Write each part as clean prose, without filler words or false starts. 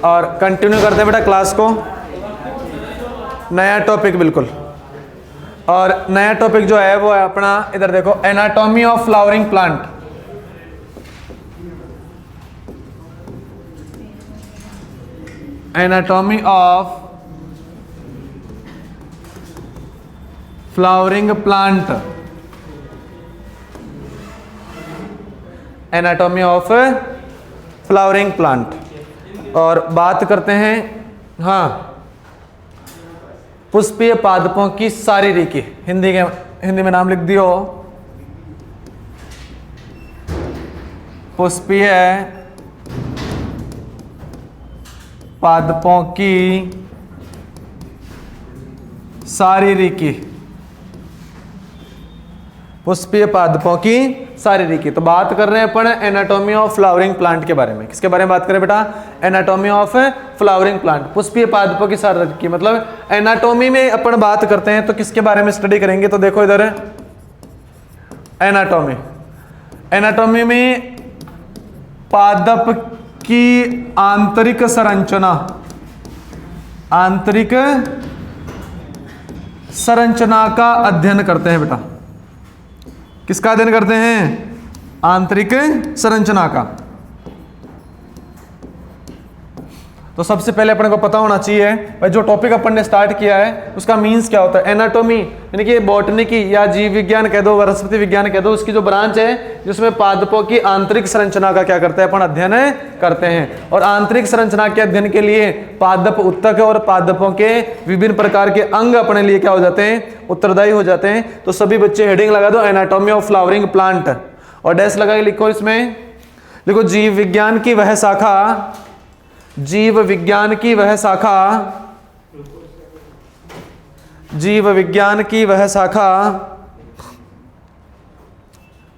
और कंटिन्यू करते हैं बेटा क्लास को। नया टॉपिक बिल्कुल, और नया टॉपिक जो है वो है अपना, इधर देखो, anatomy of flowering plant. Anatomy of flowering plant, anatomy of flowering plant. और बात करते हैं, हाँ, पुष्पीय पादपों की शारीरिकी। हिंदी में नाम लिख दियो, पुष्पीय पादपों की शारीरिकी, पुष्पीय पादपों की शारीरिकी। तो बात कर रहे हैं अपन एनाटॉमी ऑफ फ्लावरिंग प्लांट के बारे में। किसके बारे में बात करें बेटा? एनाटॉमी ऑफ फ्लावरिंग प्लांट, पुष्पीय पादपों की शारीरिकी। मतलब एनाटॉमी में अपन बात करते हैं तो किसके बारे में स्टडी करेंगे? तो देखो इधर एनाटॉमी, एनाटॉमी में पादप की आंतरिक संरचना, आंतरिक संरचना का अध्ययन करते हैं बेटा। किसका अध्ययन करते हैं? आंतरिक संरचना का। तो सबसे पहले अपने को पता होना चाहिए भाई, जो टॉपिक अपन ने स्टार्ट किया है उसका मीन्स क्या होता है। एनाटॉमी यानी कि बॉटनी की या जीव विज्ञान कह दो, वनस्पति विज्ञान कह दो, उसकी जो ब्रांच है जिसमें पादपों की आंतरिक संरचना का क्या करते हैं अपन? अध्ययन करते हैं। और आंतरिक संरचना के अध्ययन के लिए पादप उत्तक और पादपों के विभिन्न प्रकार के अंग अपने लिए क्या हो जाते हैं? उत्तरदायी हो जाते हैं। तो सभी बच्चे हेडिंग लगा दो, एनाटॉमी ऑफ फ्लावरिंग प्लांट, और डैश लगा के लिखो इसमें, लिखो जीव विज्ञान की वह शाखा, जीव विज्ञान की वह शाखा, जीव विज्ञान की वह शाखा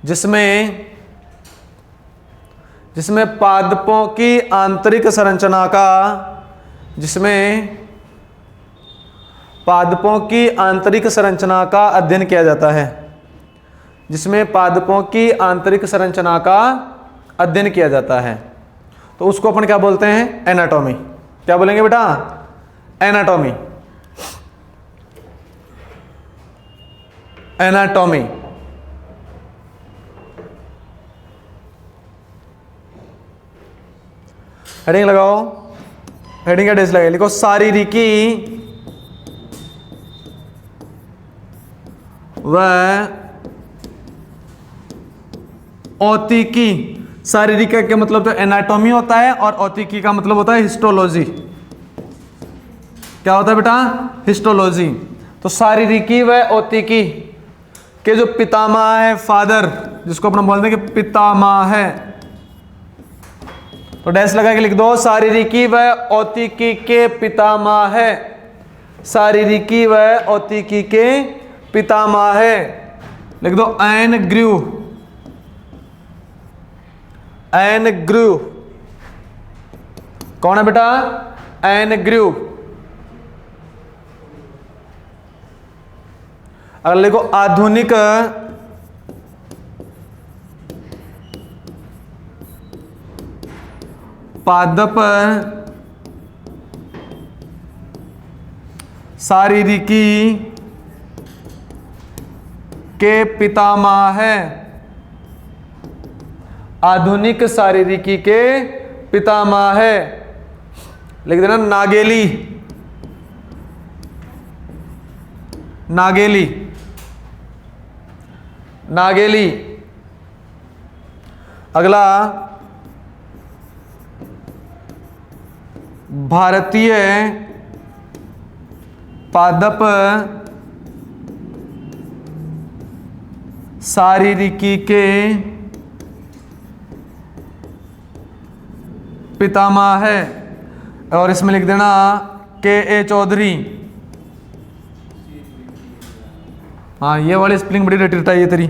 जिसमें पादपों की आंतरिक संरचना का, जिसमें पादपों की आंतरिक संरचना का अध्ययन किया जाता है, जिसमें पादपों की आंतरिक संरचना का अध्ययन किया जाता है, तो उसको अपन क्या बोलते हैं? एनाटॉमी। क्या बोलेंगे बेटा? Anatomy, anatomy. हेडिंग लगाओ, हेडिंग का डेस लगाइए, लिखो शारीरिकी व औतिकी। शारीरिक का मतलब तो एनाटॉमी होता है, और औतिकी का मतलब होता है हिस्टोलॉजी। क्या होता है बेटा? हिस्टोलॉजी। तो शारीरिकी व औतिकी के जो पितामह है, फादर, जिसको अपन बोलते हैं कि पितामह है, तो डैश लगा के लिख दो, शारीरिकी व औतिकी के पितामह है, शारीरिकी व औतिकी के पितामह है। लिख दो एन ग्रू, एन ग्रू। कौन है बेटा? एन ग्रू। अगर लिखो आधुनिक पादप शारीरिकी के पितामह है, आधुनिक शारीरिकी के पितामह है। लिख देना नागेली, नागेली, नागेली। अगला भारतीय पादप शारीरिकी के पितामह है, और इसमें लिख देना के ए चौधरी। हाँ, ये वाली स्पेलिंग बड़ी रटी रटाई है तेरी।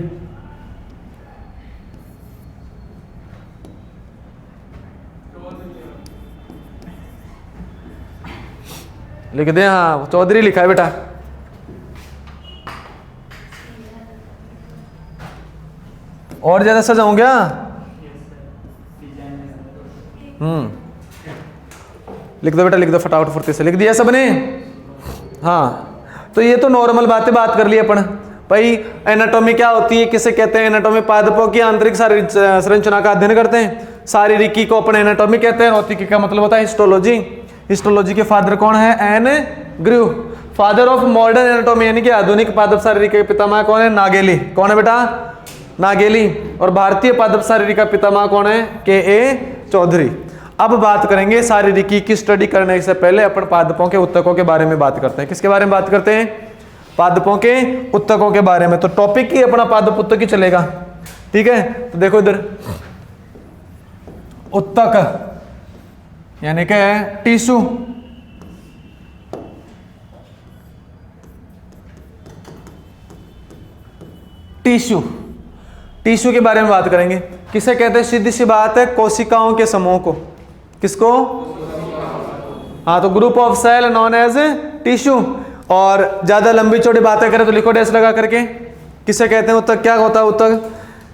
लिख दे, हाँ चौधरी लिखा है बेटा। और ज्यादा सजाऊं क्या? लिख दो बेटा, लिख दो फटाफट फुर्ती से, लिख दिया सबने? हाँ, तो ये तो नॉर्मल बात कर ली अपन भाई। एनाटॉमी क्या होती है, किसे कहते हैं? एनाटॉमी पादपों की आंतरिक शारीरिक संरचना का अध्ययन करते हैं। शारीरिकी को अपन एनाटॉमी कहते हैं, औतिकी का मतलब होता है हिस्टोलॉजी। हिस्टोलॉजी के फादर कौन है? एन ग्रू, फादर ऑफ मॉडर्न एनाटॉमी, यानी कि आधुनिक पादप शारीरिक के पितामह कौन है? नागेली। कौन है बेटा? नागेली। और भारतीय पादप शारीरिक का पितामह कौन है? के ए चौधरी। अब बात करेंगे शारीरिकी की स्टडी करने से पहले अपन पादपों के उत्तकों के बारे में बात करते हैं। किसके बारे में बात करते हैं? पादपों के उत्तकों के बारे में। तो टॉपिक ही अपना पादप उत्तक ही चलेगा, ठीक है? तो देखो इधर, उत्तक यानी कि टिश्यू, टिश्यू, टिश्यू के बारे में बात करेंगे। किसे कहते हैं? सीधी सी बात है, कोशिकाओं के समूह को। किसको? हाँ, तो ग्रुप ऑफ सेल नॉन एज टिश्यू। और ज्यादा लंबी चौड़ी बातें करें तो लिखो डैश लगा करके। किसे कहते हैं उत्तक? क्या होता है उत्तक?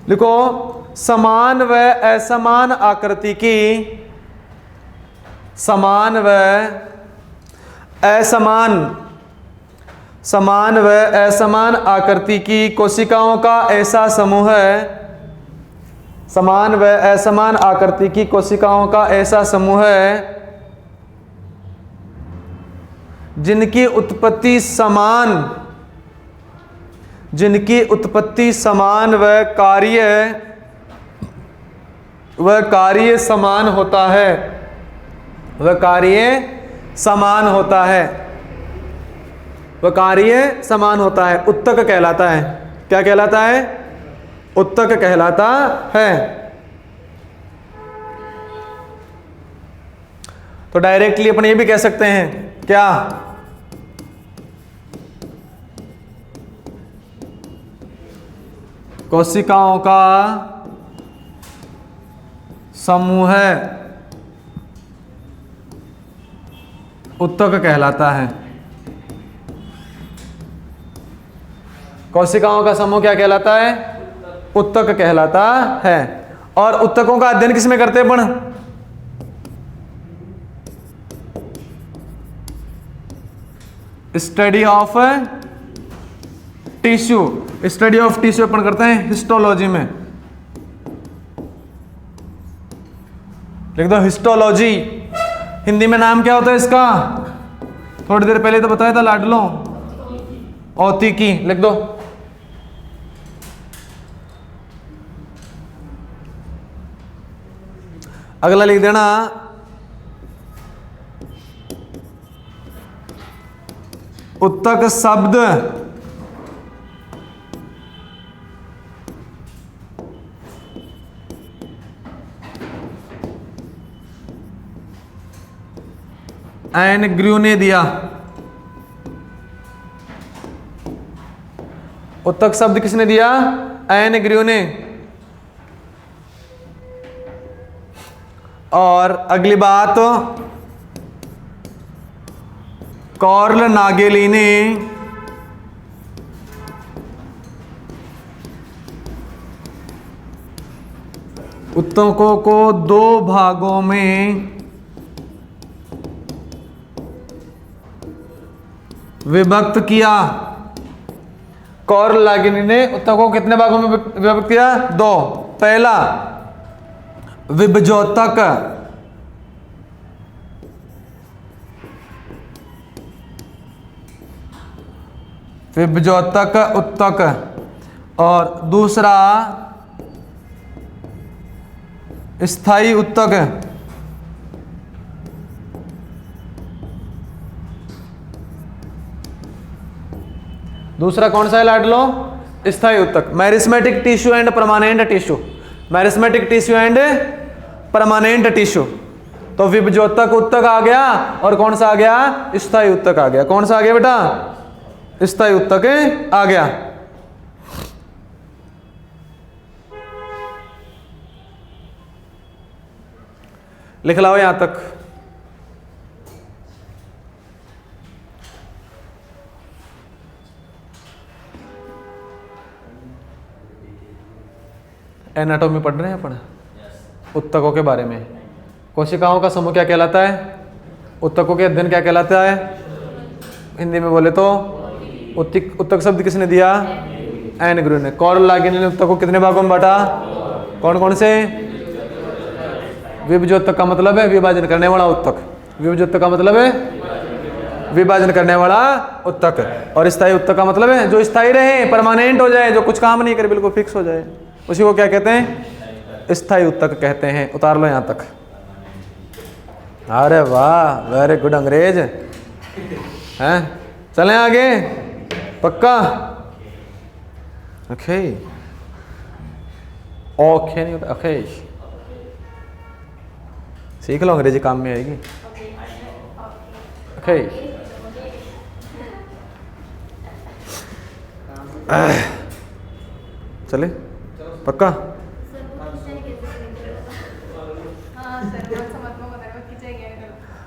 लिखो, समान व असमान आकृति की, समान व असमान, समान व असमान आकृति की कोशिकाओं का ऐसा समूह है, समान व असमान आकृति की कोशिकाओं का ऐसा समूह है जिनकी उत्पत्ति समान, जिनकी उत्पत्ति समान व कार्य समान होता है, वह कार्य समान होता है, वह कार्य समान होता है, उत्तक कहलाता है। क्या कहलाता है? उत्तक कहलाता है। तो डायरेक्टली अपन ये भी कह सकते हैं, क्या? कोशिकाओं का समूह उत्तक कहलाता है। कोशिकाओं का समूह क्या कहलाता है? उत्तक कहलाता है। और उत्तकों का अध्ययन किसमें करते हैं अपन? Study of tissue, study of tissue अपन करते हैं हिस्टोलॉजी में। लिख दो हिस्टोलॉजी। हिंदी में नाम क्या होता है इसका? थोड़ी देर पहले तो बताया था लाडलो, औतिकी। लिख दो। अगला लिख देना उत्तक शब्द एन ग्रू ने दिया। उत्तक शब्द किसने दिया? एन ग्रू ने। और अगली बात, कार्ल नागेली ने उत्तकों को दो भागों में विभक्त किया। कार्ल नागेली ने उत्तकों को कितने भागों में विभक्त किया? दो। पहला विभजोतक, विभजोतक उत्तक, और दूसरा स्थायी उत्तक। दूसरा कौन सा है लाडलो? स्थायी उत्तक। Meristematic tissue and permanent tissue, meristematic tissue and permanent tissue. तो विभजोतक उत्तक आ गया, और कौन सा आ गया? स्थायी उत्तक आ गया। कौन सा आ गया बेटा? स्थायी उत्तक आ गया। लिख लाओ यहां तक। एनाटॉमी पढ़ रहे हैं अपन उत्तकों के बारे में। कोशिकाओं का समूह क्या कहलाता है? उत्तकों के अध्ययन क्या कहलाता है? हिंदी में बोले तो उत्तक शब्द किसने दिया? एन गुरु ने। कौरव लागिनी ने उत्तक को कितने भागों में बांटा? कौन कौन से? विभज्योतक का मतलब है विभाजन करने वाला उत्तक। विभज्योतक का मतलब है विभाजन करने वाला उत्तक। और स्थायी उत्तक का मतलब है जो स्थायी रहे, परमानेंट हो जाए, जो कुछ काम नहीं करे, बिल्कुल फिक्स हो जाए, उसी को क्या कहते हैं? स्थायी उत्तक कहते हैं। उतार लो यहां तक। अरे वाह, वेरी गुड अंग्रेज हैं। चलें आगे, पक्का? ओके ओके नहीं होता, ओके सीख लो, अंग्रेजी काम में आएगी। ओके चले, पक्का?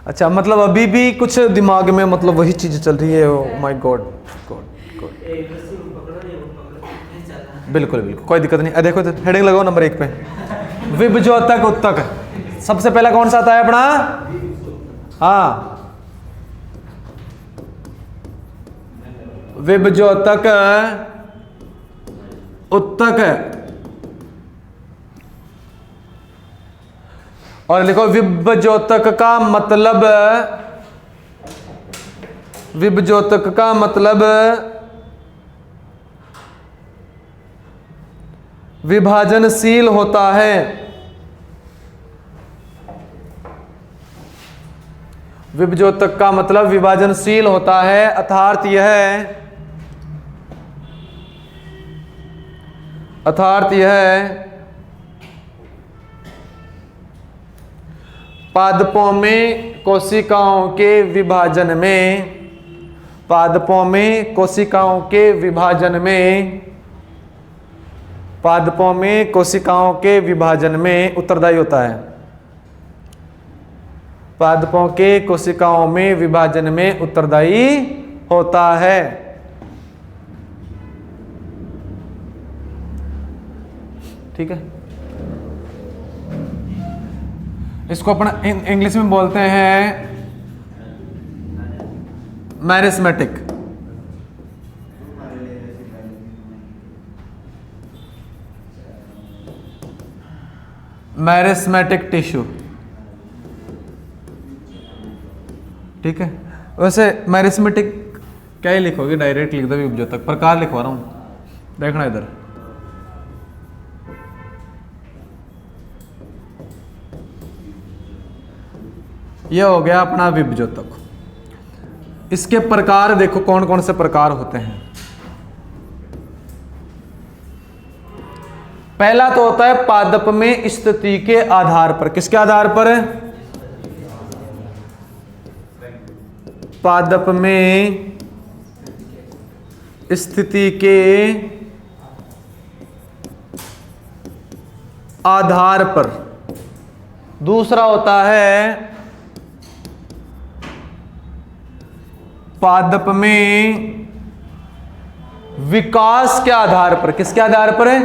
अच्छा, मतलब अभी भी कुछ दिमाग में मतलब वही चीज चल रही है। Oh my God, God God. बिल्कुल बिल्कुल, कोई दिक्कत नहीं। देखो हेडिंग लगाओ नंबर 1 पे, विभज्योतक उत्तक। सबसे पहला कौन सा आता है अपना? हाँ, विभज्योतक उत्तक। और लिखो विभज्योतक का मतलब, विभज्योतक का मतलब विभाजनशील होता है। विभज्योतक का मतलब विभाजनशील होता है, अर्थात यह पादपों में कोशिकाओं के विभाजन में, पादपों में कोशिकाओं के विभाजन में, पादपों में कोशिकाओं के विभाजन में उत्तरदायी होता है। पादपों के कोशिकाओं में विभाजन में उत्तरदायी होता है। ठीक है, इसको अपन इंग्लिश में बोलते हैं मैरिस्मेटिक। Meristematic tissue. ठीक है, वैसे मैरिस्मेटिक क्या ही लिखोगे, डायरेक्ट लिख दो विभज्योतक। प्रकार लिखवा रहा हूं, देखना इधर। यह हो गया अपना विभज्योतक। इसके प्रकार देखो कौन कौन से प्रकार होते हैं। पहला तो होता है पादप में स्थिति के आधार पर। किसके आधार पर? पादप में स्थिति के आधार पर। दूसरा होता है पादप में विकास के आधार पर। किसके आधार पर है?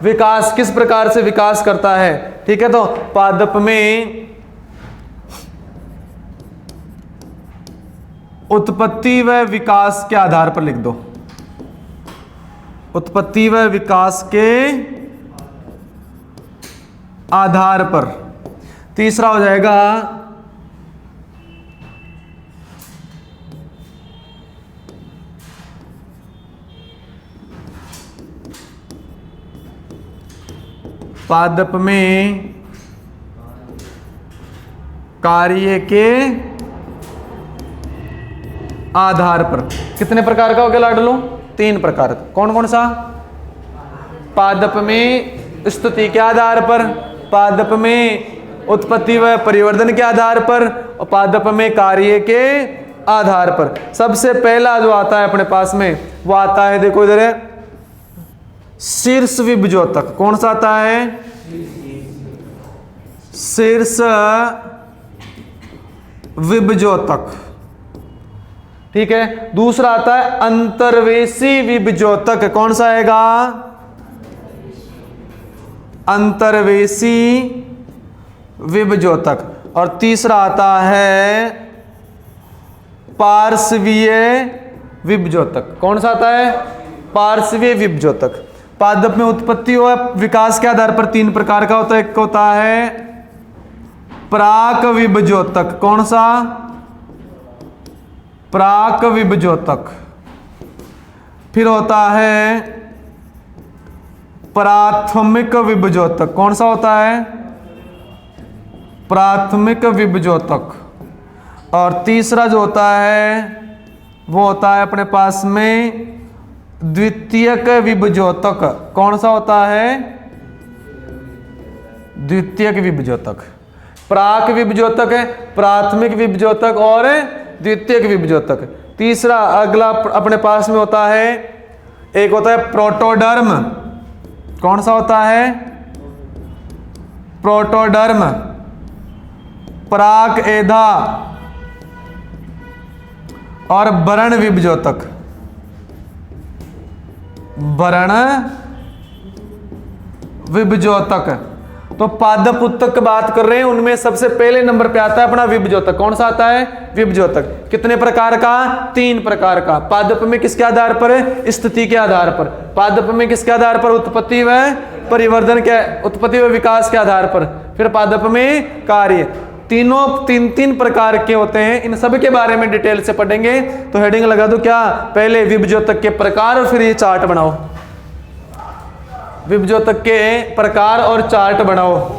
विकास, किस प्रकार से विकास करता है। ठीक है, तो पादप में उत्पत्ति व विकास के आधार पर लिख दो, उत्पत्ति व विकास के आधार पर। तीसरा हो जाएगा पादप में कार्य के आधार पर। कितने प्रकार का हो गया लाडलो? 3 प्रकार। कौन कौन सा? पादप में स्थिति के आधार पर, पादप में उत्पत्ति व परिवर्तन के आधार पर, और पादप में कार्य के आधार पर। सबसे पहला जो आता है अपने पास में वो आता है, देखो इधर है, शीर्ष विभज्योतक। कौन सा आता है? शीर्ष विभज्योतक। ठीक है, दूसरा आता है अंतर्वेशी विभज्योतक। कौन सा आएगा? अंतर्वेशी विभज्योतक। और तीसरा आता है पार्श्वीय विभजोतक। कौन सा आता है? पार्श्वीय विभजोतक। पादप में उत्पत्ति और विकास के आधार पर तीन प्रकार का होता है। एक होता है प्राक विभजोतक। कौन सा? प्राक विभजोतक। फिर होता है प्राथमिक विभजोतक। कौन सा होता है? प्राथमिक विभजोतक। और तीसरा जो होता है वो होता है अपने पास में द्वितीयक विभजोतक। कौन सा होता है? द्वितीयक विभजोतक। प्राक विभजोतक है, प्राथमिक विभजोतक और द्वितीयक विभजोतक। तीसरा अगला अपने पास में होता है, एक होता है प्रोटोडर्म। कौन सा होता है? प्रोटोडर्म, प्राक एधा और वर्ण विभजोतक। वर्ण विभजोतक। तो पादप उत्तक की बात कर रहे हैं, उनमें सबसे पहले नंबर पे आता है अपना विभजोतक। कौन सा आता है? विभजोतक। कितने प्रकार का? 3 प्रकार का। पादप में किसके आधार पर? स्थिति के आधार पर। पादप में किसके आधार पर? उत्पत्ति व परिवर्धन के, उत्पत्ति व विकास के आधार पर। फिर पादप में कार्य। तीनों तीन प्रकार के होते हैं। इन सब के बारे में डिटेल से पढ़ेंगे। तो हेडिंग लगा दो क्या? पहले विभजोतक के प्रकार और फिर ये चार्ट बनाओ। विभजोतक के प्रकार और चार्ट बनाओ।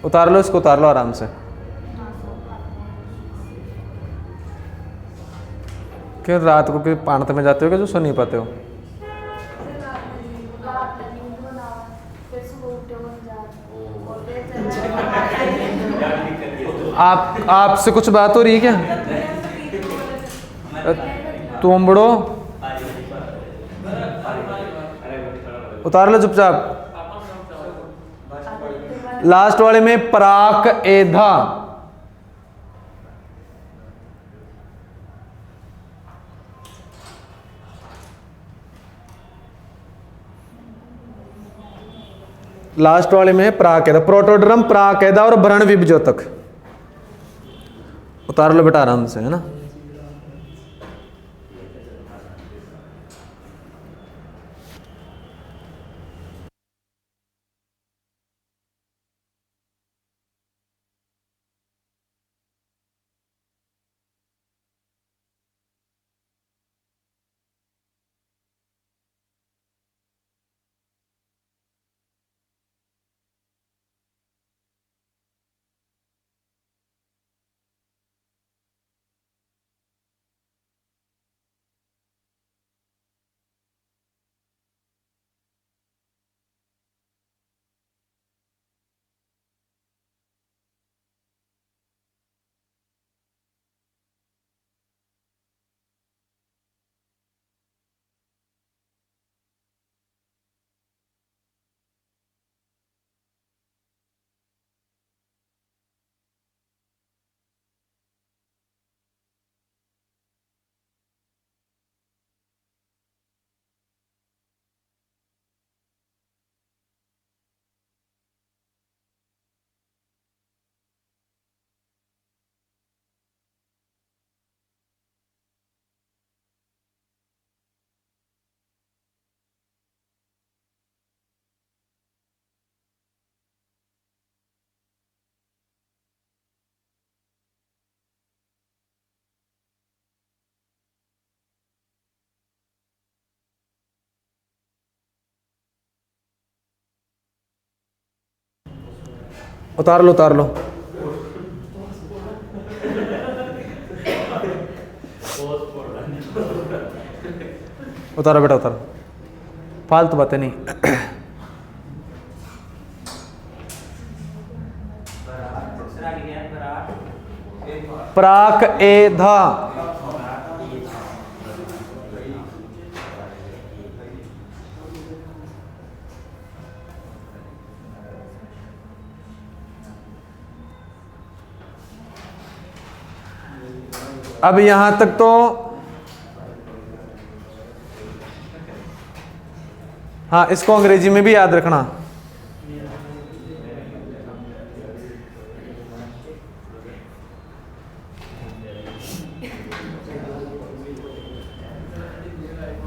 उतार लो इसको, उतार लो आराम से। क्यों रात को क्यों पानत में जाते हो क्या जो सो नहीं पाते हो? आपसे कुछ बात हो रही है क्या? तुम बड़ो उतार लो चुपचाप। लास्ट वाले में प्राक एधा। लास्ट वाले में प्राक एधा, प्रोटोडर्म, प्राक एधा और वर्ण विभजोतक। उतार लो बेटा आराम से, है ना। उतार लो, उतार लो। उतारो बेटा, उतारो। फालतू बातें नहीं। प्राक ए धा, अब यहां तक तो हाँ, इसको अंग्रेजी में भी याद रखना।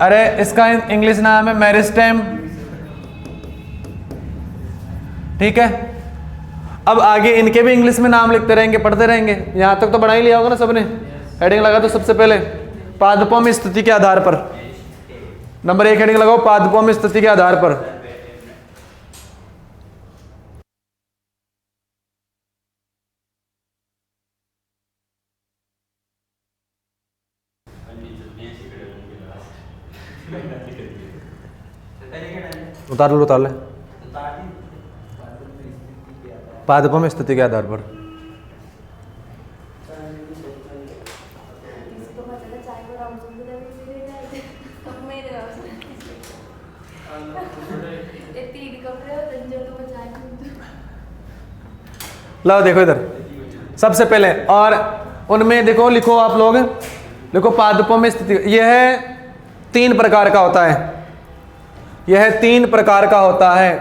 अरे इसका इंग्लिश नाम है मेरिस्टेम, ठीक है। अब आगे इनके भी इंग्लिश में नाम लिखते रहेंगे, पढ़ते रहेंगे। यहां तक तो बना ही लिया होगा ना सबने, हेडिंग लगा दो सबसे पहले पादपों में स्थिति के आधार पर। नंबर 1 हेडिंग लगाओ पादपों में स्थिति के आधार पर। उतार लो, उतार ले। पादपों में स्थिति के आधार पर। लो देखो इधर सबसे पहले, और उनमें देखो लिखो आप लोग, देखो पादपों में स्थिति, यह 3 प्रकार का होता है। यह 3 प्रकार का होता है,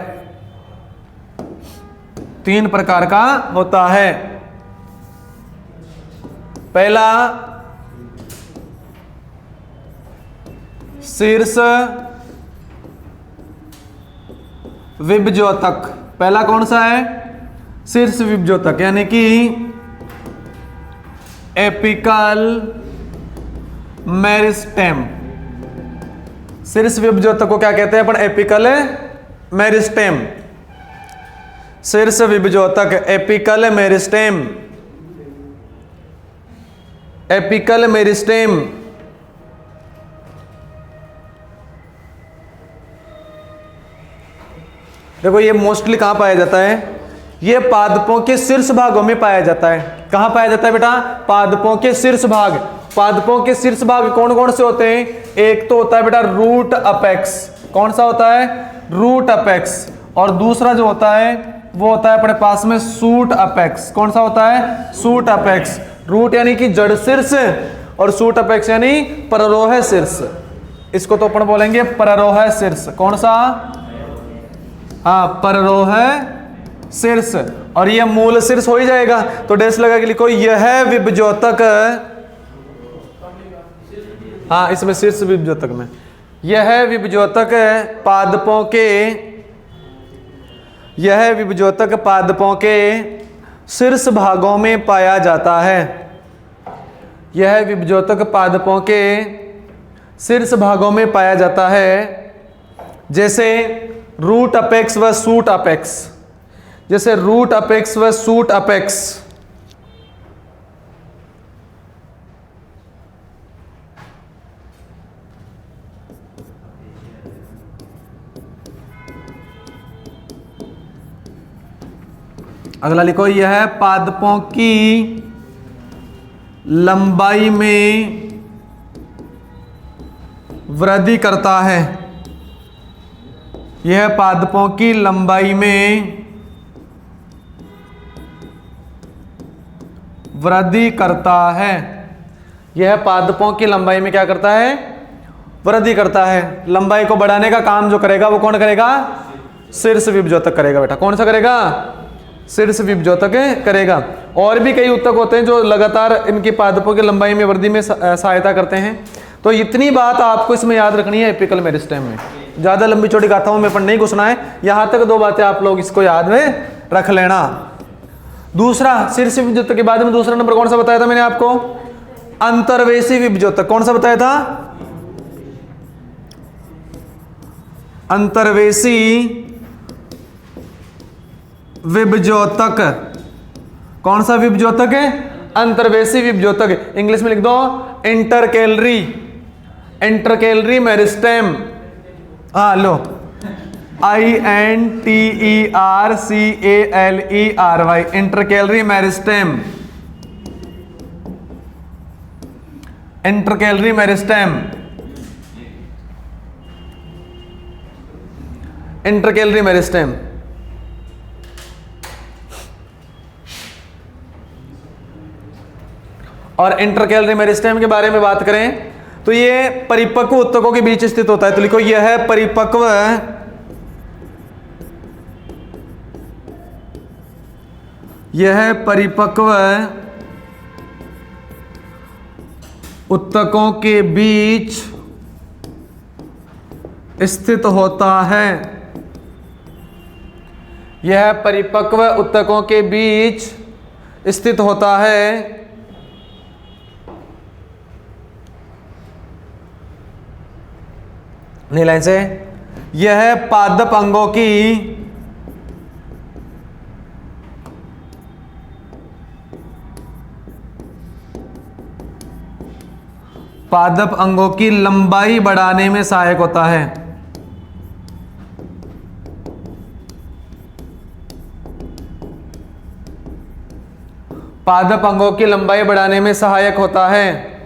3 प्रकार का होता है। पहला शीर्ष विभज्योतक। पहला कौन सा है? शीर्ष विभज्योतक, यानी कि एपिकल मेरिस्टेम। शीर्ष विभज्योतक को क्या कहते हैं अपन? Apical meristem. शीर्ष विभज्योतक एपिकल मेरिस्टेम, एपिकल मेरिस्टेम। देखो ये मोस्टली कहां पाया जाता है? ये पादपों के शीर्ष भागों में पाया जाता है। कहां पाया जाता है बेटा? पादपों के शीर्ष भाग। पादपों के शीर्ष भाग कौन कौन से होते हैं? एक तो होता है बेटा रूट अपेक्स। कौन सा होता है? Root apex. और दूसरा जो होता है वो होता है अपने पास में सूट अपेक्स। कौन सा होता है? Suit apex. रूट यानी कि जड़ शीर्ष, और सूट अपेक्स यानी पररोह शीर्ष। इसको तो अपन बोलेंगे पररोह शीर्ष। कौन सा? हाँ, पररोह शीर्ष। और ये मूल शीर्ष हो ही जाएगा, तो डैश लगा के लिखो यह विभज्योतक। हाँ, इसमें शीर्ष विभज्योतक में यह विभज्योतक पादपों के, यह विभज्योतक पादपों के शीर्ष भागों में पाया जाता है। यह विभज्योतक पादपों के शीर्ष भागों में पाया जाता है, जैसे रूट अपेक्स व सूट अपेक्स। जैसे रूट अपेक्स व सूट अपेक्स। अगला लिखो, यह पादपों की लंबाई में वृद्धि करता है। यह पादपों की लंबाई में वृद्धि करता है। यह पादपों की लंबाई में क्या करता है? वृद्धि करता है। लंबाई को बढ़ाने का काम जो करेगा वो कौन करेगा? शीर्ष विभज्योतक करेगा बेटा। कौन सा करेगा? शीर्ष विभज्योतक करेगा। और भी कई ऊतक होते हैं जो लगातार इनकी पादपों की लंबाई में वृद्धि में सहायता करते हैं। तो इतनी बात आपको इसमें याद रखनी है एपिकल मेरिस्टेम में। ज्यादा लंबी चौड़ी गाथाओं में पर नहीं घुसना है। यहां तक 2 बातें आप लोग इसको याद में रख लेना। दूसरा, शीर्ष विभज्योतक के बाद में दूसरा नंबर कौन सा बताया था मैंने आपको? अंतर्वेशी विभज्योतक। कौन सा बताया था? अंतर्वेशी विभज्योतक। कौन सा विभज्योतक है? अंतर्वेशी विभज्योतक। इंग्लिश में लिख दो इंटरकैलरी, इंटरकैलरी मेरिस्टेम। हाँ लो, INTERCALERY, intercalary meristem, intercalary meristem, intercalary meristem. और इंटरकैलरी मेरिस्टेम के बारे में बात करें तो ये परिपक्व ऊतकों के बीच स्थित होता है। तो लिखो यह है परिपक्व ऊतकों के बीच स्थित होता है। यह परिपक्व ऊतकों के बीच स्थित होता है। नी लाइन से, यह पादप अंगों की लंबाई बढ़ाने में सहायक होता है। पादप अंगों की लंबाई बढ़ाने में सहायक होता है।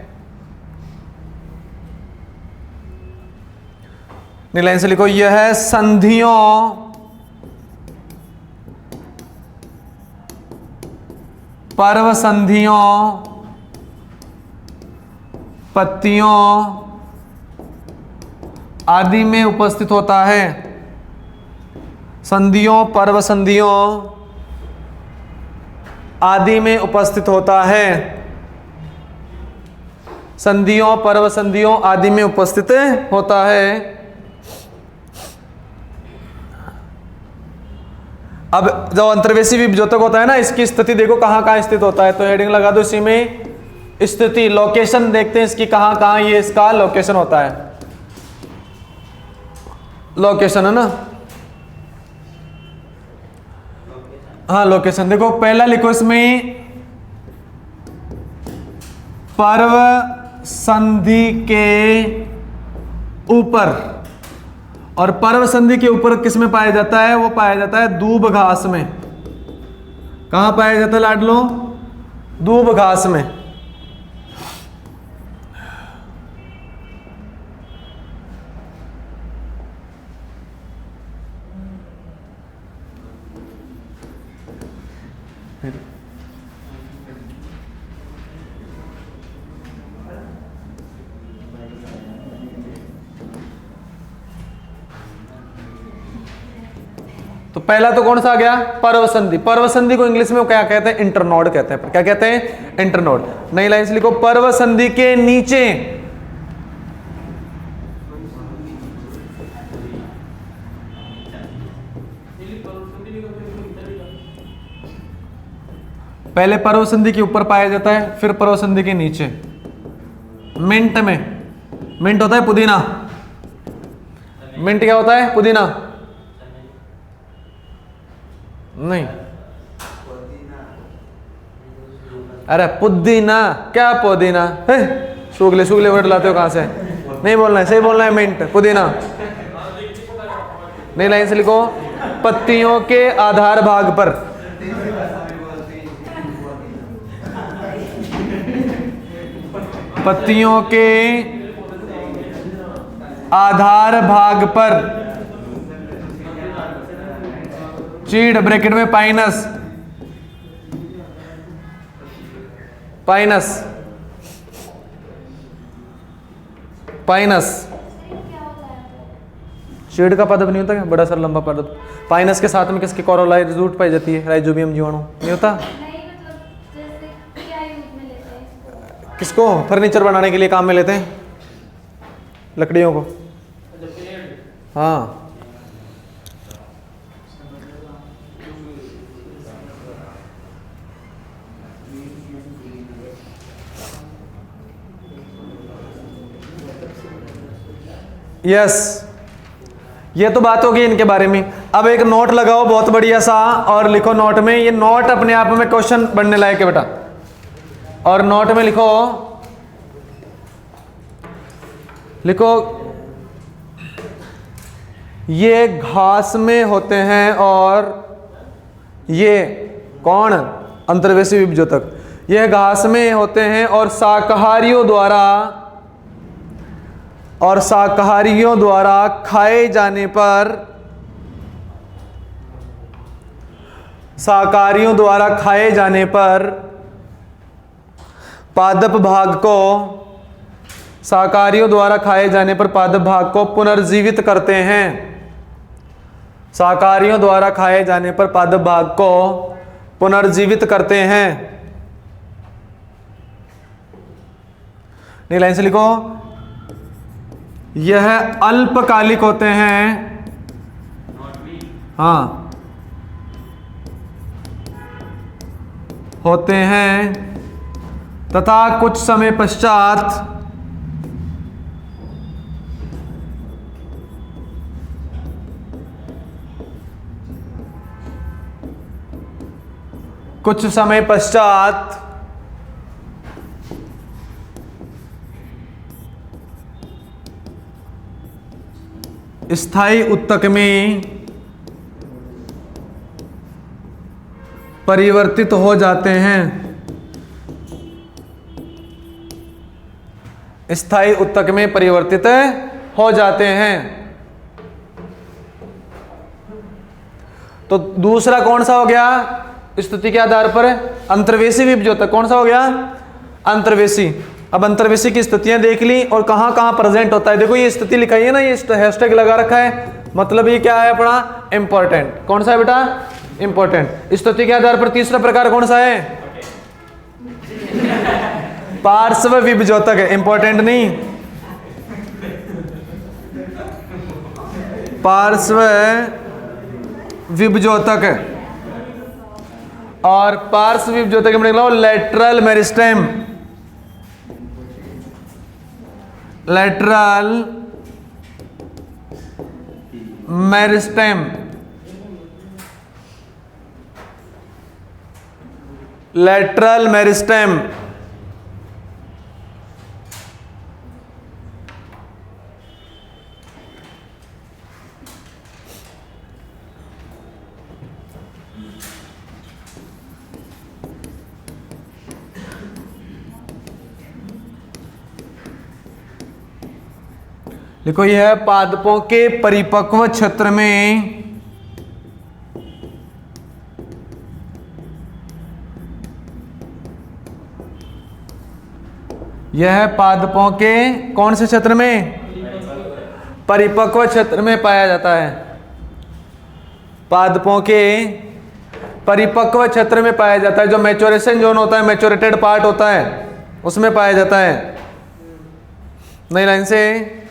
नीलाइन से लिखो, यह संधियों पर्व संधियों पत्तियों आदि में उपस्थित होता है। संधियों पर्व संधियों आदि में उपस्थित होता है। संधियों पर्व संधियों आदि में उपस्थित होता है। अब जो अंतर्वेशी विभजोतक होता है ना, इसकी स्थिति देखो कहां कहां स्थित होता है। तो हेडिंग लगा दो इसी में, स्थिति, लोकेशन देखते हैं इसकी कहां कहां ये इसका लोकेशन होता है। लोकेशन है ना, हाँ लोकेशन देखो। पहला लिखो इसमें पर्व संधि के ऊपर, और पर्व संधि के ऊपर किस में पाया जाता है? वो पाया जाता है दूब घास में। कहां पाया जाता है लाडलो? दूब घास में। तो पहला तो कौन सा आ गया? पर्व संधि। पर्व संधि को इंग्लिश में क्या कहते हैं? इंटरनोड कहते हैं। क्या कहते हैं? इंटरनोड। नई लाइन से लिखो, पर्व संधि के नीचे पहले पर्व संधि के ऊपर पाया जाता है, फिर पर्व संधि के नीचे। मिंट में, मिंट होता है पुदीना। मिंट क्या होता है? पुदीना नहीं, अरे पुदीना क्या पुदीना? सुगले सुगले वर्ड लाते हो कहां से? नहीं बोलना है, सही बोलना है। मिंट पुदीना। नई लाइन से लिखो, पत्तियों के आधार भाग पर, पत्तियों के आधार भाग पर चीड़, ब्रैकेट में पाइनस, पाइनस, पाइनस। चीड़ का पद नहीं होता क्या? बड़ा सा लंबा पद। पाइनस के साथ में किसकी कोरोलाइज रूट पाई जाती है? राइजोबियम जीवाणु। नहीं होता? किसको फर्नीचर बनाने के लिए काम में लेते हैं? लकड़ियों को। हाँ, यस, ये तो बात होगी इनके बारे में। अब एक नोट लगाओ बहुत बढ़िया सा, और लिखो नोट में, ये नोट अपने आप में क्वेश्चन बनने लायक है बेटा। और नोट में लिखो, लिखो ये घास में होते हैं और ये कौन, अंतर्वेशी विभजोतक, ये घास में होते हैं और शाकाहारियों द्वारा खाए जाने पर, शाकाहारियों द्वारा खाए जाने पर पादप भाग को, शाकाहारियों द्वारा खाए जाने पर पादप भाग को पुनर्जीवित करते हैं। शाकाहारियों द्वारा खाए जाने पर पादप भाग को पुनर्जीवित करते हैं। नहीं, लाइन से लिखो, यह अल्पकालिक होते हैं। हाँ, होते हैं तथा कुछ समय पश्चात स्थायी ऊतक में परिवर्तित हो जाते हैं। स्थायी ऊतक में परिवर्तित हो जाते हैं। तो दूसरा कौन सा हो गया स्थिति के आधार पर, अंतर्वेशी विभजोतक। कौन सा हो गया, अंतर्वेशी। अब अंतर्वेशी की स्थितियां देख ली और कहां कहां प्रेजेंट होता है। देखो ये स्थिति लिखाई है ना, ये हैशटैग लगा रखा है, मतलब ये क्या है अपना, इंपॉर्टेंट। कौन सा है बेटा, इंपॉर्टेंट। स्थिति के आधार पर तीसरा प्रकार कौन सा है, पार्श्व विभजोतक है, इंपॉर्टेंट नहीं, पार्श्व विभजोतक है। और पार्श्व विभजोतक में निकला lateral meristem, lateral meristem, lateral meristem. देखो यह पादपों के परिपक्व क्षेत्र में यह पादपों के कौन से क्षेत्र में, परिपक्व क्षेत्र में पाया जाता है। पादपों के परिपक्व क्षेत्र में पाया जाता है। जो मैच्योरेशन जोन होता है, मैच्योरेटेड पार्ट होता है, उसमें पाया जाता है। नई लाइन से,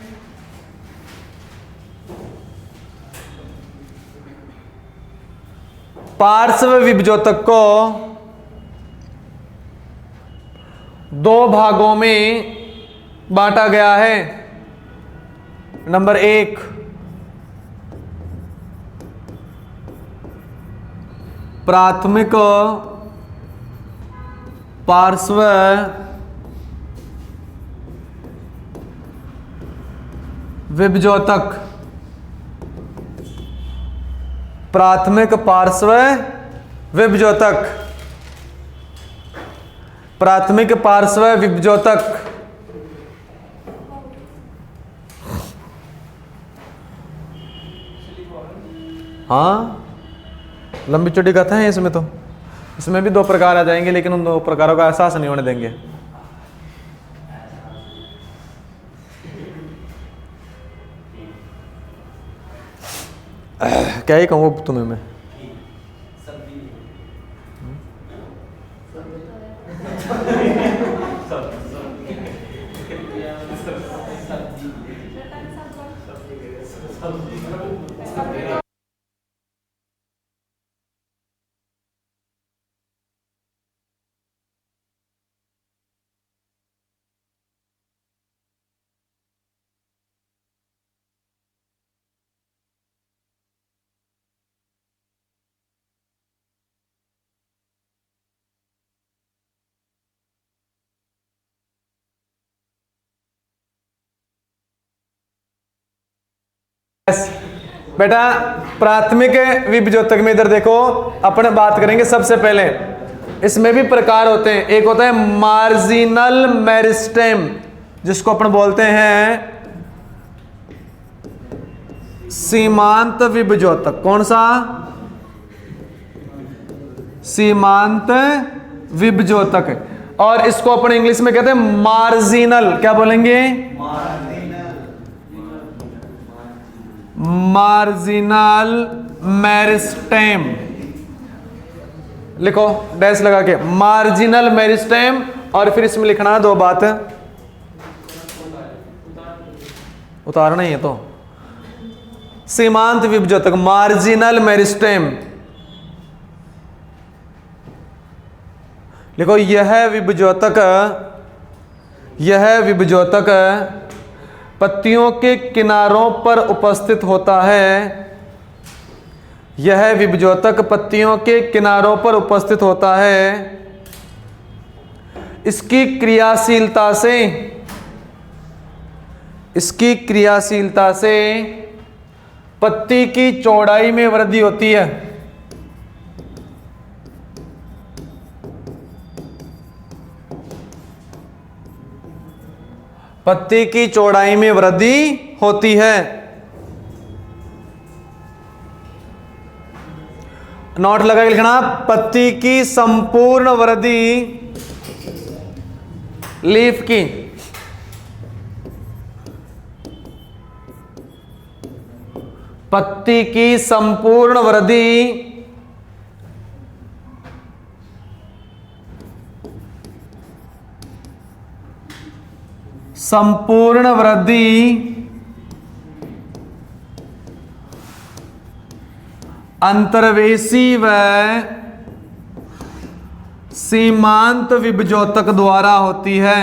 पार्श्व विभजोतक को दो भागों में बांटा गया है। नंबर 1, प्राथमिक पार्श्व विभजोतक, प्राथमिक पार्श्व विभजोतक, प्राथमिक पार्श्व विभजोतक। हाँ, लंबी चौड़ी कथा है इसमें। तो इसमें भी 2 प्रकार आ जाएंगे, लेकिन उन 2 प्रकारों का एहसास नहीं होने देंगे। क्या ही कहूँ तुम्हें मैं। बेटा प्राथमिक विभजोतक में इधर देखो, अपन बात करेंगे सबसे पहले, इसमें भी प्रकार होते हैं। एक होता है मार्जिनल मेरिस्टेम, जिसको अपन बोलते हैं सीमांत विभजोतक। कौन सा? सीमांत विभजोतक। और इसको अपन इंग्लिश में कहते हैं मार्जिनल, क्या बोलेंगे? Marginal meristem. लिखो डैश लगा के, मार्जिनल मेरिस्टेम। और फिर इसमें लिखना दो बात, उतारना ही है तो, सीमांत विभजोतक, मार्जिनल मेरिस्टेम। लिखो यह विभजोतक पत्तियों के किनारों पर उपस्थित होता है। यह विभजोतक पत्तियों के किनारों पर उपस्थित होता है। इसकी क्रियाशीलता से पत्ती की चौड़ाई में वृद्धि होती है। पत्ती की चौड़ाई में वृद्धि होती है। नोट लगा के लिखना, पत्ती की संपूर्ण वृद्धि, लीफ की पत्ती की संपूर्ण वृद्धि अंतर्वेशी व सीमांत विभजोतक द्वारा होती है।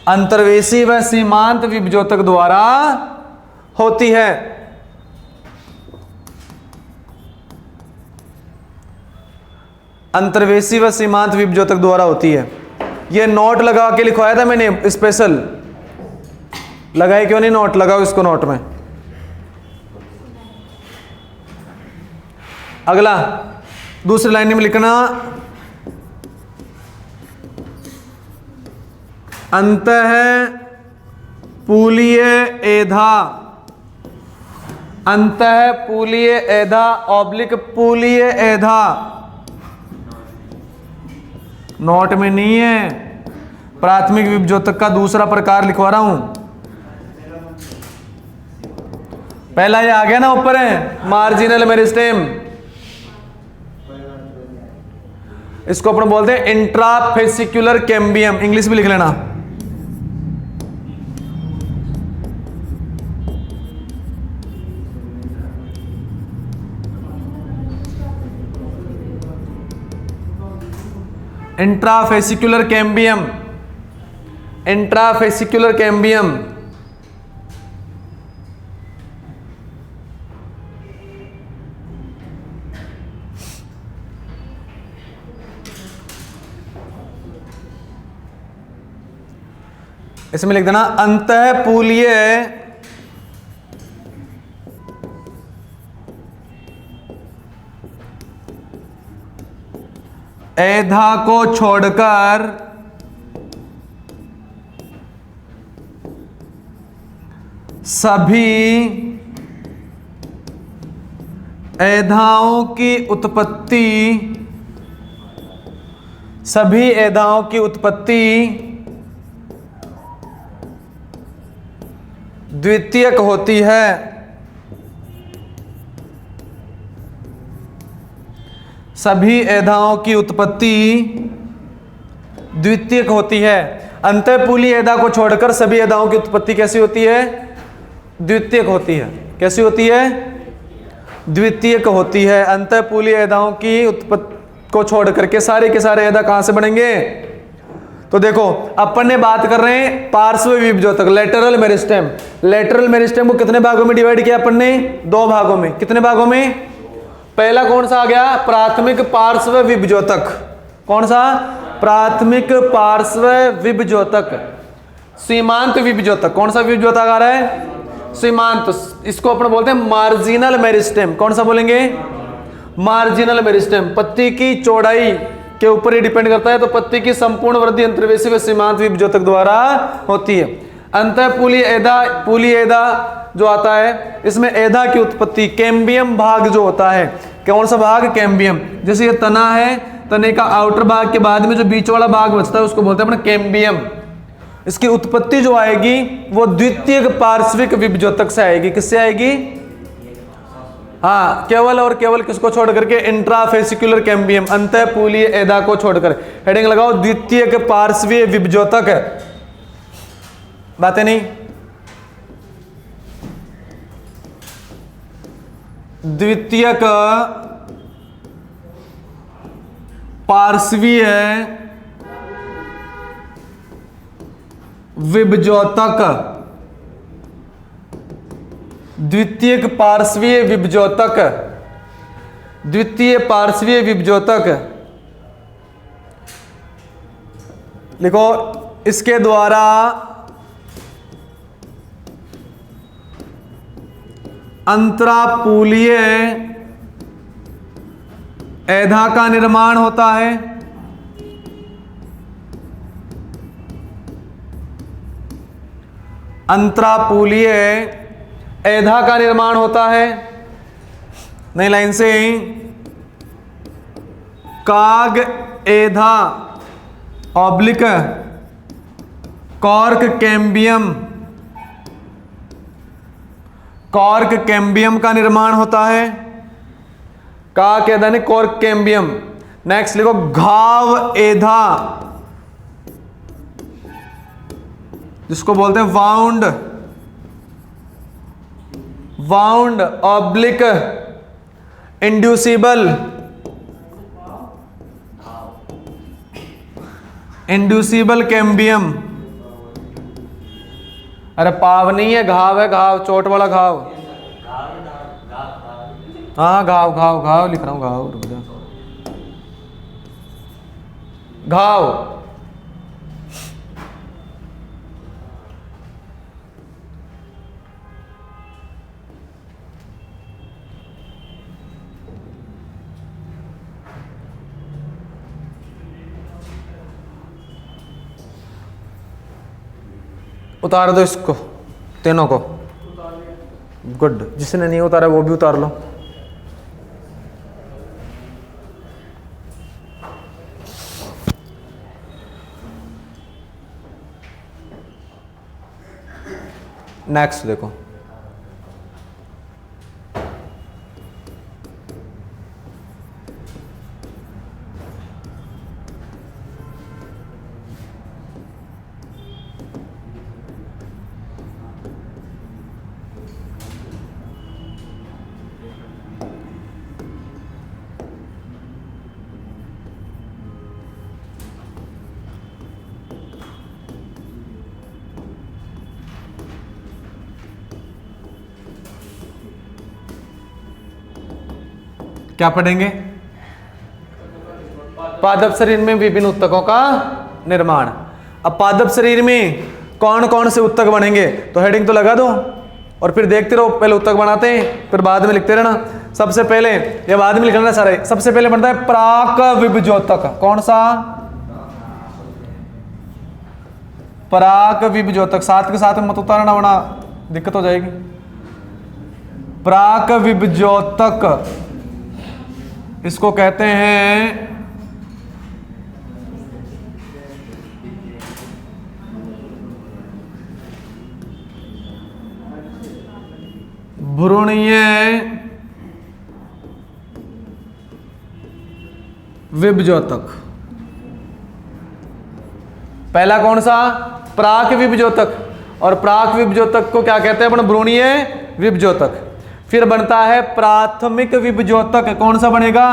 अंतर्वेशी व सीमांत विभजोतक द्वारा होती है। अंतर्वेशी व सीमांत विभजोतक द्वारा होती है। यह नोट लगा के लिखवाया था मैंने, स्पेशल लगाए क्यों नहीं? नोट लगाओ इसको नोट में। अगला दूसरी लाइन में लिखना, अंतः पूलीय एधा, अंतः पूलीय एधा ऑब्लिक पूलीय एधा, नोट में नहीं है। प्राथमिक विभजोतक का दूसरा प्रकार लिखवा रहा हूं। पहला ये आ गया ना, ऊपर है मार्जिनल मेरिस्टेम, इसको अपन बोलते हैं इंट्राफेसिकुलर कैम्बियम, इंग्लिश भी लिख लेना। Intrafascicular cambium, intrafascicular cambium. इसमें लिख देना, अंतःपूलीय एधा को छोड़कर सभी एधाओं की उत्पत्ति द्वितीयक होती है। सभी एधाओं की उत्पत्ति द्वितीयक होती है। अंतःपूली एधा को छोड़कर सभी एधाओं की उत्पत्ति कैसी होती है? द्वितीयक होती है। कैसी होती है? द्वितीयक होती है। अंतःपूली एधाओं की उत्पत्ति को छोड़ करके सारे के सारे एधा कहां से बनेंगे? तो देखो अपन ने बात कर रहे हैं पार्श्व विभजोतक, लेटरल मेरिस्टेम। लेटरल मेरिस्टेम को कितने भागों में डिवाइड किया अपन ने? 2 भागों में। कितने भागों में? पहला कौन सा आ गया? प्राथमिक पार्श्व विभजोतक। कौन सा? प्राथमिक पार्श्व विभजोतक। सीमांत विभज्योतक। कौन सा विभज्योतक आ रहा है? सीमांत। इसको अपन बोलते हैं मार्जिनल मेरिस्टेम। कौन सा बोलेंगे? Marginal meristem. पत्ती की चौड़ाई के ऊपर ही डिपेंड करता है, तो पत्ती की संपूर्ण वृद्धि अंतर्वेशी व सीमांत विभज्योतक द्वारा होती है। अंतःपूली एधा, पूली एधा जो आता है, इसमें एधा की उत्पत्ति कैम्बियम भाग जो होता है, कौन सा भाग? कैम्बियम। जैसे ये तना है, तने का आउटर भाग के बाद में जो बीच वाला भाग बचता है उसको बोलते हैं अपना कैम्बियम। इसकी उत्पत्ति जो आएगी वो द्वितीयक पार्श्विक विभज्योतक से आएगी। किससे आएगी? हाँ, केवल और केवल किसको छोड़ करके? इंट्राफेसिकुलर कैम्बियम, अंतःपूलीय एधा को छोड़कर। हेडिंग लगाओ द्वितीयक पार्श्वीय विभज्योतक। बातें नहीं? द्वितीयक पार्श्वीय विभज्योतक, द्वितीयक पार्श्वीय विभज्योतक, द्वितीय पार्श्वीय विभज्योतक लिखो। इसके द्वारा अंतरापूलीय एधा का निर्माण होता है। अंतरापूलीय एधा का निर्माण होता है। नई लाइन से काग एधा oblique cork cambium, cork cambium का निर्माण होता है। काग एधा ने कॉर्क कैम्बियम। नेक्स्ट लिखो घाव एधा, जिसको बोलते हैं wound, wound oblique inducible, inducible cambium. अरे पाव नहीं है, घाव है, घाव, चोट वाला घाव। हाँ घाव घाव घाव लिख रहा हूं, घाव, रुक जा। घाव। उतार दो इसको, तीनों को। गुड। जिसने नहीं उतारा वो भी उतार लो। नेक्स्ट देखो, क्या पढ़ेंगे? पादप शरीर में विभिन्न उत्तकों का निर्माण। अब पादप शरीर में कौन कौन से उत्तक बनेंगे, तो हेडिंग तो लगा दो और फिर देखते रहो। पहले उत्तक बनाते हैं, फिर बाद में लिखते रहना। सबसे पहले, ये बाद में लिखना सारे, सबसे पहले बनता है प्राक विभज्योतक। कौन सा? प्राक विभज्योतक। साथ के साथ में मत उतारना वरना दिक्कत हो जाएगी। प्राक विभज्योतक इसको कहते हैं भ्रूणीय विभज्योतक। पहला कौन सा? प्राक विभज्योतक। और प्राक विभज्योतक को क्या कहते हैं? अपन भ्रूणीय विभज्योतक। फिर बनता है प्राथमिक विभज्योतक। कौन सा बनेगा?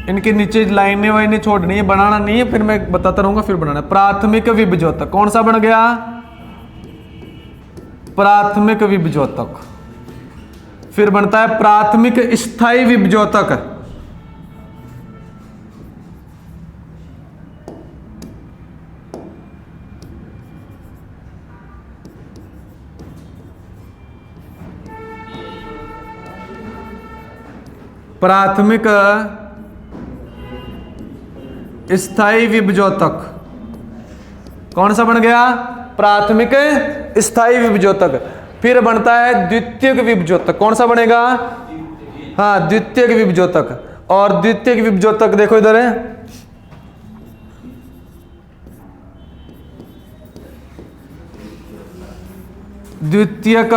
इनके नीचे लाइनें वाइनें छोड़नी है, बनाना नहीं है, फिर मैं बताता रहूंगा, फिर बनाना। प्राथमिक विभज्योतक कौन सा बन गया? प्राथमिक विभज्योतक। फिर बनता है प्राथमिक स्थायी विभज्योतक। प्राथमिक स्थायी विभजोतक। कौन सा बन गया? प्राथमिक स्थायी विभजोतक। फिर बनता है द्वितीयक विभजोतक। कौन सा बनेगा? हाँ, द्वितीयक विभजोतक। और द्वितीयक विभजोतक देखो इधर है, द्वितीयक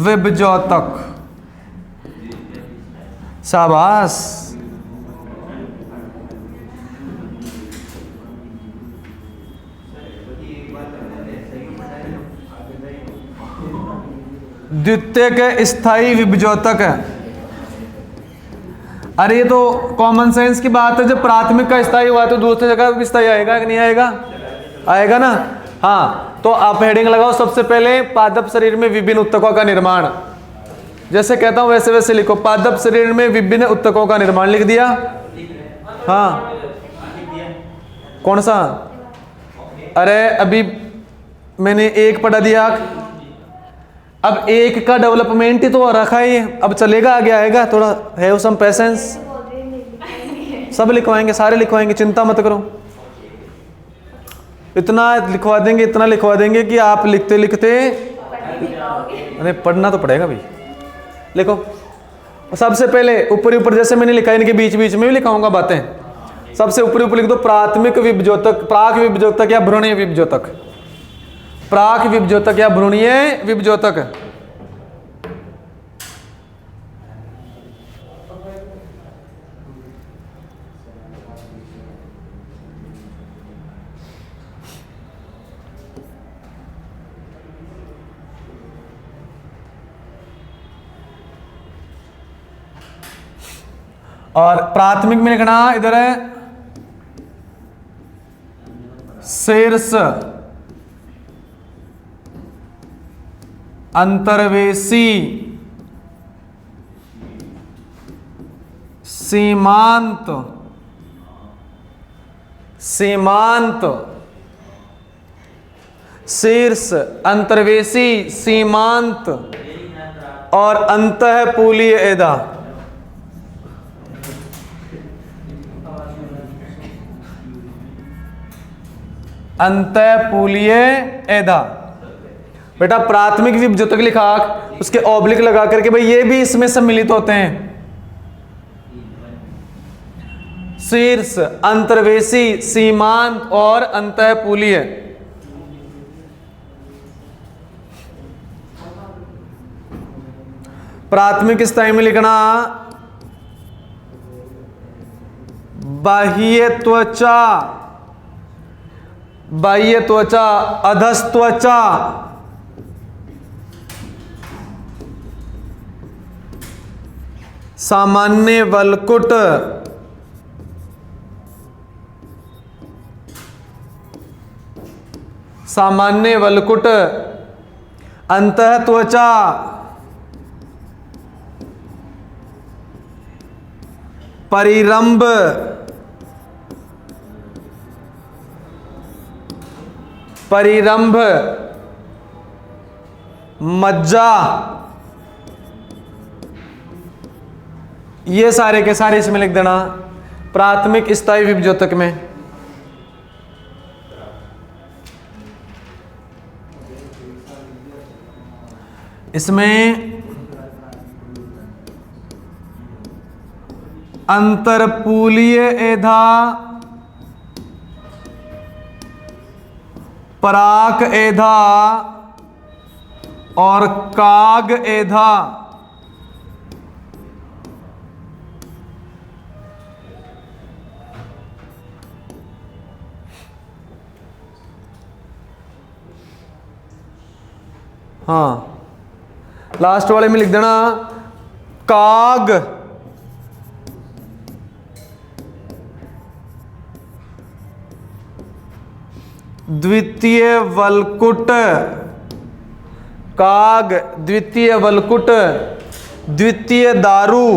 विभजोतक। शाबाश। द्वितीयक स्थायी विभजोतक है। अरे ये तो कॉमन सेंस की बात है, जब प्राथमिक का स्थायी हुआ तो दूसरी जगह भी स्थायी आएगा कि नहीं आएगा? आएगा ना। हाँ, तो आप हेडिंग लगाओ सबसे पहले, पादप शरीर में विभिन्न उत्तकों का निर्माण। जैसे कहता हूं वैसे वैसे लिखो, पादप शरीर में विभिन्न उत्तकों का निर्माण लिख दिया। हाँ, कौन सा? अरे अभी मैंने एक पढ़ा दिया, अब एक का डेवलपमेंट ही तो रखा है, अब चलेगा आगे आएगा, थोड़ा हैव सम पेशेंस। सब लिखवाएंगे, सारे लिखवाएंगे, चिंता मत करो। इतना लिखवा देंगे, इतना लिखवा देंगे कि आप लिखते लिखते, अरे पढ़ना तो पड़ेगा भाई। लिखो सबसे पहले ऊपर ऊपर, जैसे मैंने लिखा है, इनके बीच बीच में भी लिखाऊंगा बातें। सबसे ऊपर ऊपर लिख दो प्राथमिक विभजोतक, प्राक विभजोतक या भ्रूणीय विभजोतक। प्राक विभजोतक या भ्रूणीय विभजोतक। और प्राथमिक में लिखना इधर है शीर्ष अंतर्वेशी सीमांत शीर्ष अंतर्वेशी सीमांत और अंतःपूलीय एदा। अंतःपूलीय एदा। बेटा प्राथमिक विभजोतक लिखा, उसके ऑब्लिक लगा करके भाई ये भी इसमें सम्मिलित होते हैं। शीर्ष अंतर्वेशी सीमांत और अंतःपूलीय। प्राथमिक स्थायी में लिखना बाह्य त्वचा, बाह्य त्वचा, अधस्त्वचा, सामान्य वलकुट, सामान्य वलकुट, अंतः त्वचा, परिरंभ, परिरंभ, मज्जा, ये सारे के सारे इसमें लिख देना प्राथमिक स्थायी विभजोतक में। इसमें अंतरपूलीय एधा, पराक एधा और काग एधा। हाँ, लास्ट वाले में लिख देना काग, द्वितीय वलकुट, काग द्वितीय वलकुट, द्वितीय दारू,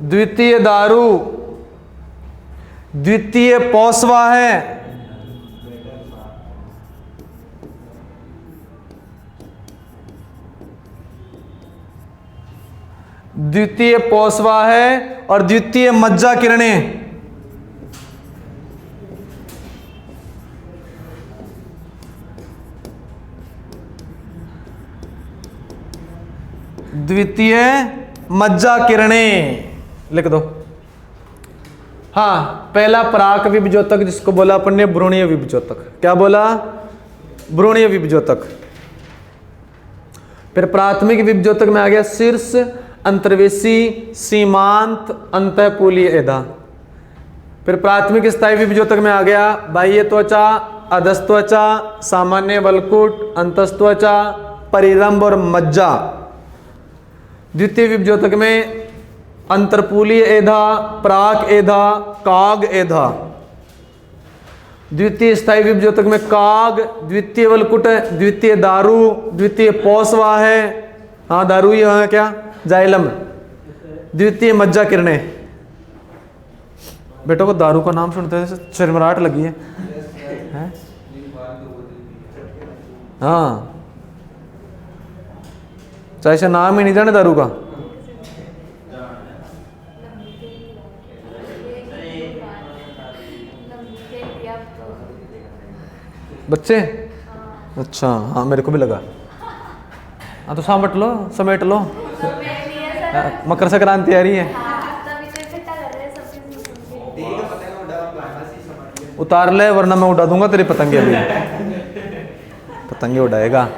द्वितीय दारू, द्वितीय पौसवा है, द्वितीय पोषवाह है और द्वितीय मज्जा किरणें। द्वितीय मज्जा किरणें लिख दो। हाँ, पहला पराक विभज्योतक जिसको बोला अपन ने भ्रूणीय विभज्योतक। क्या बोला? भ्रूणीय विभज्योतक। फिर प्राथमिक विभज्योतक में आ गया शीर्ष, अंतर्वेशी, सीमांत, अंतःपूलीय एधा। फिर प्राथमिक स्थायी विभज्योतक में आ गया बाह्य त्वचा, अधस्त्वचा, सामान्य वलकुट, अंतस्त्वचा, परिरंभ और मज्जा। द्वितीय विभज्योतक में अंतरपूलीय एधा, प्राक एधा, काग एधा। द्वितीय स्थायी विभज्योतक में काग, द्वितीय वलकुट, द्वितीय दारू, द्वितीय पोषवाह है, हाँ दारू ही है क्या, जाइलम, द्वितीय मज्जा किरणें। बेटों को दारू का नाम सुनते हैं चिरमराहट लगी है? हाँ, चाहे से नाम ही नहीं जाने दारू का। बच्चे? अच्छा, हाँ मेरे को भी लगा। हाँ तो समेट लो, समेट लो। मकर संक्रांति आ रही है। उतार ले वरना मैं उड़ा दूंगा तेरी पतंगे। अभी पतंगे उड़ाएगा।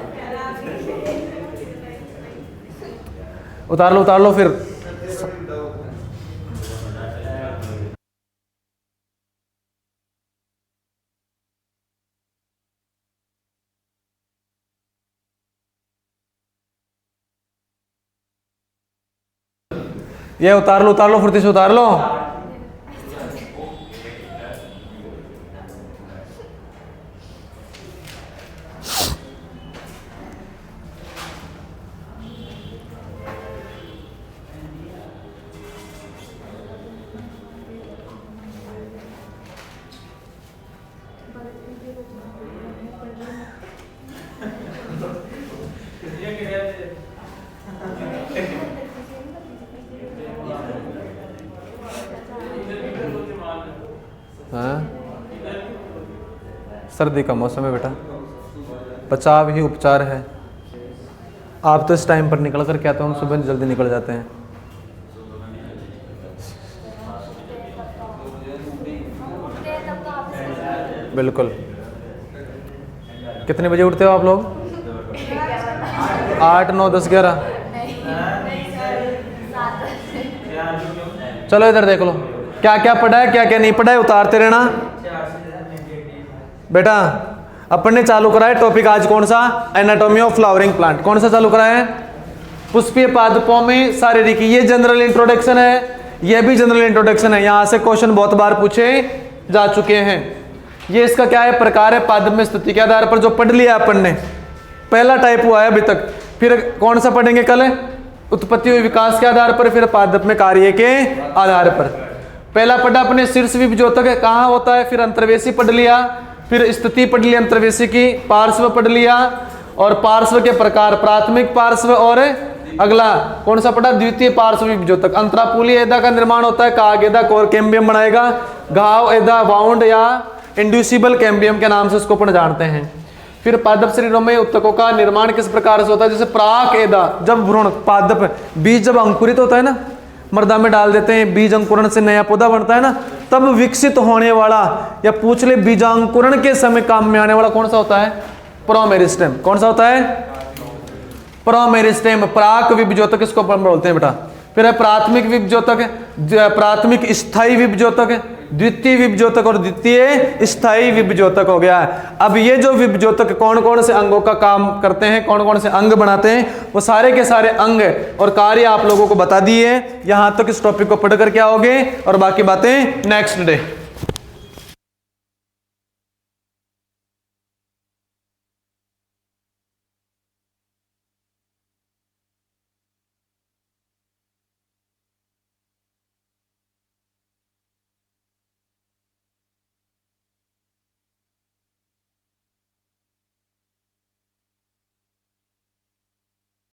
उतार लो फिर। ये उतार लो फुर्ती से उतार लो। सर्दी का मौसम है बेटा, बचाव ही उपचार है। आप तो इस टाइम पर निकल कर क्या, तो हम सुबह जल्दी निकल जाते हैं। बिल्कुल। कितने बजे उठते हो आप लोग? 8, 9, 10, 11। चलो इधर देख लो क्या क्या पढ़ा है, क्या क्या नहीं पढ़ा है, उतारते रहना बेटा। अपन ने चालू करा है टॉपिक आज कौन सा? Anatomy of flowering plant. कौन सा चालू करा है? पुष्पीय पादपों में शारीरिक। ये जनरल इंट्रोडक्शन है, ये भी जनरल इंट्रोडक्शन है। यहां से क्वेश्चन बहुत बार पूछे जा चुके हैं। ये इसका क्या है? प्रकार है पादप में स्थिति के आधार पर, जो पढ़ लिया अपन ने। पहला टाइप हुआ है अभी तक। फिर कौन सा पढ़ेंगे कल? उत्पत्ति और विकास के आधार पर, फिर पादप में कार्य के आधार पर। पहला पढ़ा अपने शीर्ष विभज्योतक कहाँ होता है, फिर अंतर्वेशी पढ़ लिया, फिर स्थिति पढ़ लिया अंतर्वेशी की, पार्श्व पढ़ लिया और पार्श्व के प्रकार, प्राथमिक पार्श्व और अगला कौन सा पढ़ा? द्वितीय पार्श्व विभज्योतक। अंतरापूलीय एधा का निर्माण होता है, काग एधा कोर कैम्बियम बनाएगा, घाव एधा वाउंड या इंड्यूसिबल कैम्बियम के नाम से उसको अपन जानते हैं। फिर पादप शरीरों में उत्तकों का निर्माण किस प्रकार से होता है? जैसे प्राक एधा, जब भ्रूण पादप बीज जब अंकुरित होता है ना, मर्दा में डाल देते हैं, बीज अंकुरण से नया पौधा बनता है ना, तब विकसित होने वाला, या पूछ ले बीजांकुरण के समय काम में आने वाला कौन सा होता है? प्रोमेरिस्टेम। कौन सा होता है? प्रोमेरिस्टेम। प्राक विभज्योतक इसको अपन बोलते हैं बेटा। फिर है प्राथमिक विभज्योतक, प्राथमिक स्थायी विभज्योतक, द्वितीय विभज्योतक और द्वितीय स्थायी विभज्योतक हो गया है। अब ये जो विभज्योतक कौन कौन से अंगों का काम करते हैं, कौन कौन से अंग बनाते हैं, वो सारे के सारे अंग और कार्य आप लोगों को बता दिए। यहां तक इस टॉपिक को पढ़कर क्या होगे और बाकी बातें नेक्स्ट डे।